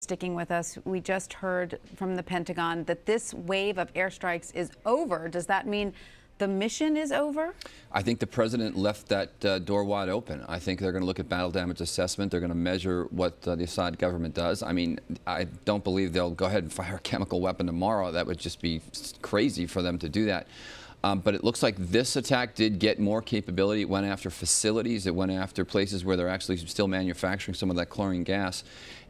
sticking with us. We just heard from the Pentagon that this wave of airstrikes is over. Does that mean the mission is over? I think the president left that door wide open. I think they're going to look at battle damage assessment. They're going to measure what the Assad government does. I mean, I don't believe they'll go ahead and fire a chemical weapon tomorrow. That would just be crazy for them to do that. But it looks like this attack did get more capability. It went after facilities. It went after places where they're actually still manufacturing some of that chlorine gas.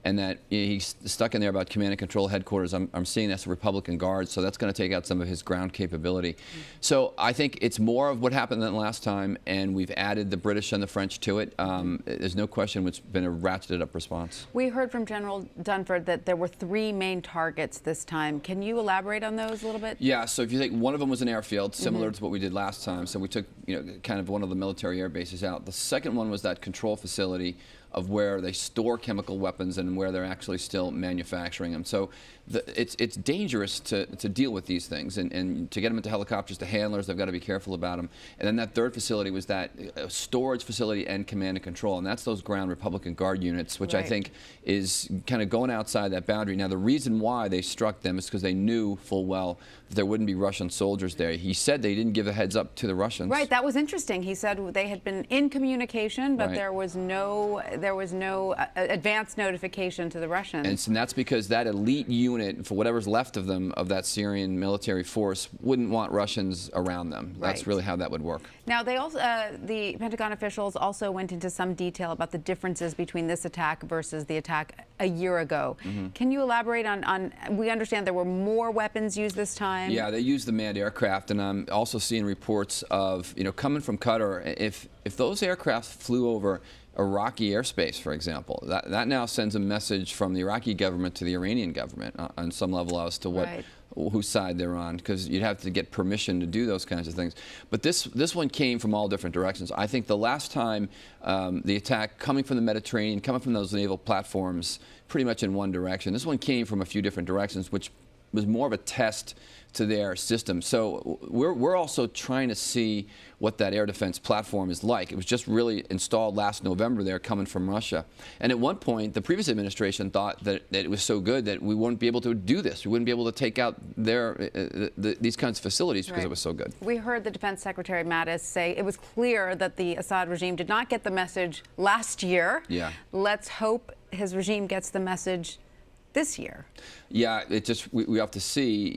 And that he's stuck in there about command and control headquarters. I'm seeing that's a Republican Guard, so that's going to take out some of his ground capability. So I think it's more of what happened than last time, and we've added the British and the French to it. There's no question it's been a ratcheted up response. We heard from General Dunford that there were 3 main targets this time. Can you elaborate on those a little bit? Yeah, so if you think one of them was an airfield, similar to what we did last time. So we took, kind of one of the military air bases out. The second one was that control facility of where they store chemical weapons and where they're actually still manufacturing them. So it's dangerous to deal with these things, and to get them into helicopters, to handlers, they've got to be careful about them. And then that third facility was that storage facility and command and control, and that's those ground Republican Guard units, which I think is kind of going outside that boundary. Now, the reason why they struck them is because they knew full well that there wouldn't be Russian soldiers there. He said they didn't give a heads up to the Russians. Right, that was interesting. He said they had been in communication, but there was no advance notification to the Russians. And that's because that elite unit, for whatever's left of them, of that Syrian military force, wouldn't want Russians around them. That's really how that would work. Now, they also, the Pentagon officials also went into some detail about the differences between this attack versus the attack a year ago. Can you elaborate on, we understand there were more weapons used this time? Yeah, they used the manned aircraft, and I'm also seeing reports of, coming from Qatar, if those aircraft flew over Iraqi airspace, for example, that now sends a message from the Iraqi government to the Iranian government on some level as to whose side they're on, because you'd have to get permission to do those kinds of things. But this one came from all different directions. I think the last time the attack coming from the Mediterranean, coming from those naval platforms, pretty much in one direction. This one came from a few different directions, which was more of a test to their system. So we're also trying to see what that air defense platform is like. It was just really installed last November there, coming from Russia. And at one point, the previous administration thought that it was so good that we wouldn't be able to do this. We wouldn't be able to take out these kinds of facilities because it was so good. We heard the Defense Secretary Mattis say it was clear that the Assad regime did not get the message last year. Yeah. Let's hope his regime gets the message this year. Yeah, we have to see,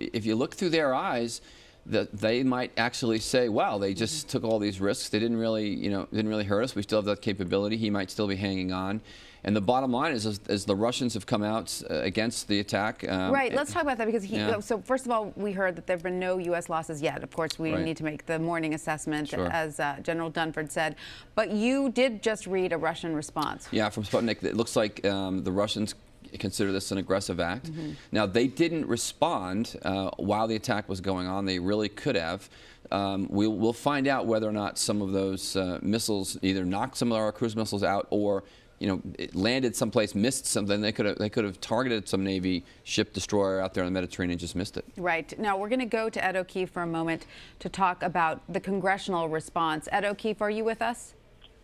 if you look through their eyes, that they might actually say, wow, they just took all these risks. They didn't really hurt us. We still have that capability. He might still be hanging on. And the bottom line is the Russians have come out against the attack. Right, let's talk about that, because so first of all, we heard that there have been no U.S. losses yet. Of course, we need to make the morning assessment, as General Dunford said. But you did just read a Russian response. Yeah, from Sputnik, it looks like the Russians consider this an aggressive act. Now, they didn't respond while the attack was going on. They really could have. We'll find out whether or not some of those missiles either knocked some of our cruise missiles out, or it landed someplace, missed something. They could have targeted some Navy ship destroyer out there in the Mediterranean and just missed it. Right. Now, we're going to go to Ed O'Keefe for a moment to talk about the congressional response. Ed O'Keefe, are you with us?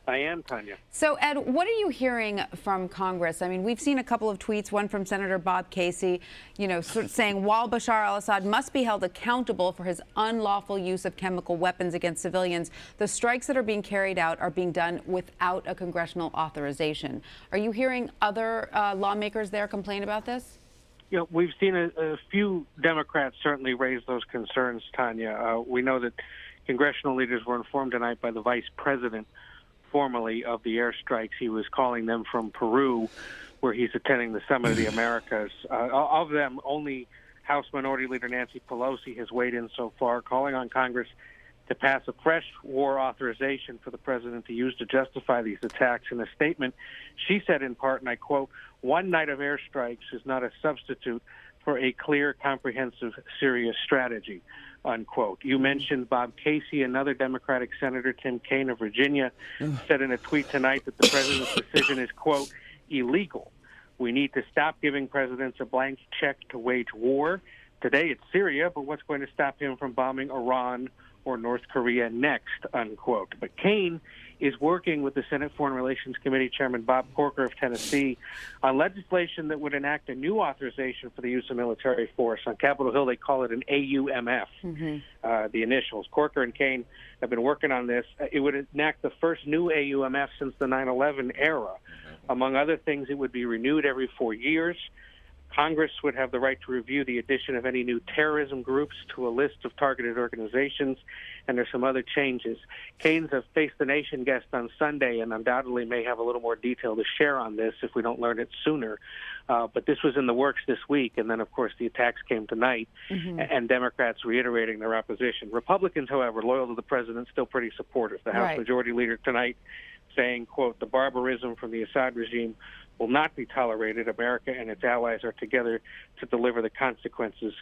I am, Tanya. So, Ed, what are you hearing from Congress? I mean, we've seen a couple of tweets, one from Senator Bob Casey, sort of saying, while Bashar al-Assad must be held accountable for his unlawful use of chemical weapons against civilians, the strikes that are being carried out are being done without a congressional authorization. Are you hearing other lawmakers there complain about this? We've seen a few Democrats certainly raise those concerns, Tanya. We know that congressional leaders were informed tonight by the vice president formally of the airstrikes. He was calling them from Peru, where he's attending the Summit of the Americas. Of them, only House Minority Leader Nancy Pelosi has weighed in so far, calling on Congress to pass a fresh war authorization for the president to use to justify these attacks. In a statement, she said in part, and I quote, "One night of airstrikes is not a substitute for a clear, comprehensive, serious strategy," unquote. You mentioned Bob Casey. Another Democratic Senator, Tim Kaine of Virginia, said in a tweet tonight that the president's decision is, quote, illegal. We need to stop giving presidents a blank check to wage war. Today it's Syria, but what's going to stop him from bombing Iran or North Korea next, unquote. But Kaine is working with the Senate Foreign Relations Committee Chairman Bob Corker of Tennessee on legislation that would enact a new authorization for the use of military force. On Capitol Hill, they call it an AUMF, the initials. Corker and Kane have been working on this. It would enact the first new AUMF since the 9/11 era. Among other things, it would be renewed every 4 years. Congress would have the right to review the addition of any new terrorism groups to a list of targeted organizations, and there's some other changes. Kane's a Face the Nation guest on Sunday and undoubtedly may have a little more detail to share on this if we don't learn it sooner. But this was in the works this week, and then, of course, the attacks came tonight, and Democrats reiterating their opposition. Republicans, however, loyal to the president, still pretty supportive. The House Majority Leader tonight saying, quote, "The barbarism from the Assad regime will not be tolerated. America and its allies are together to deliver the consequences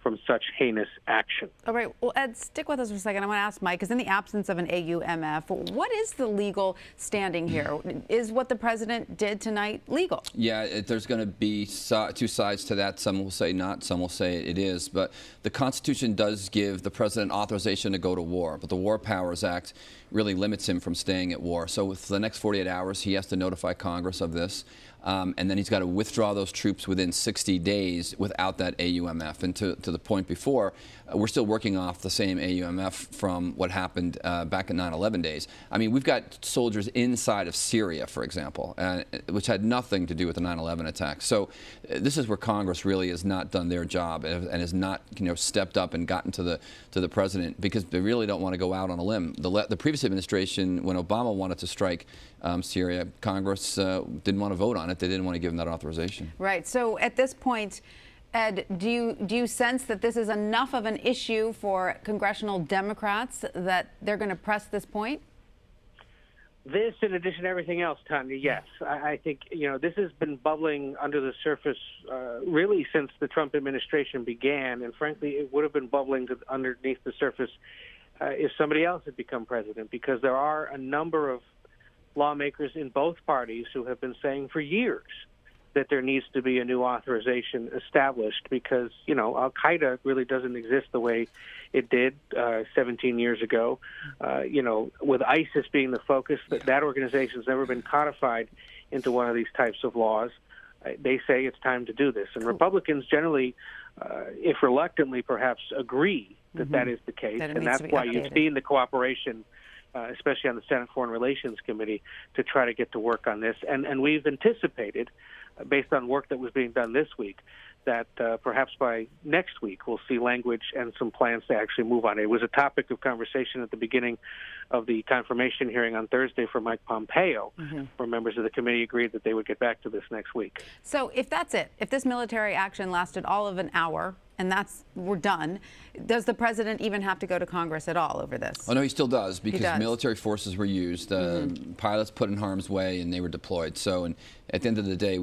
from such heinous action." All right. Well, Ed, stick with us for a second. I want to ask Mike, because in the absence of an AUMF, what is the legal standing here? Is what the president did tonight legal? Yeah, there's going to be two sides to that. Some will say not, some will say it is. But the Constitution does give the president authorization to go to war. But the War Powers Act really limits him from staying at war. So for the next 48 hours, he has to notify Congress of this. And then he's got to withdraw those troops within 60 days without that AUMF. And to the point before, we're still working off the same AUMF from what happened back in 9/11 days. I mean, we've got soldiers inside of Syria, for example, which had nothing to do with the 9/11 attack. So this is where Congress really has not done their job and has not, stepped up and gotten to the president, because they really don't want to go out on a limb. The previous administration, when Obama wanted to strike Syria, Congress didn't want to vote on it. They didn't want to give him that authorization. Right. So at this point, Ed, do you sense that this is enough of an issue for congressional Democrats that they're going to press this point? This, in addition to everything else, Tanya, yes. I think, this has been bubbling under the surface really since the Trump administration began. And frankly, it would have been bubbling underneath the surface if somebody else had become president, because there are a number of lawmakers in both parties who have been saying for years that there needs to be a new authorization established, because, al-Qaeda really doesn't exist the way it did 17 years ago. With ISIS being the focus, that organization has never been codified into one of these types of laws. They say it's time to do this. And Republicans generally, if reluctantly perhaps, agree that that is the case. And that's why you've seen the cooperation, especially on the Senate Foreign Relations Committee, to try to get to work on this. And we've anticipated, based on work that was being done this week, that perhaps by next week we'll see language and some plans to actually move on it. It was a topic of conversation at the beginning of the confirmation hearing on Thursday for Mike Pompeo, where members of the committee agreed that they would get back to this next week. So if that's it, if this military action lasted all of an hour, and we're done, does the president even have to go to Congress at all over this? Oh, no, he still does, because military forces were used. Pilots put in harm's way, and they were deployed. So at the end of the day,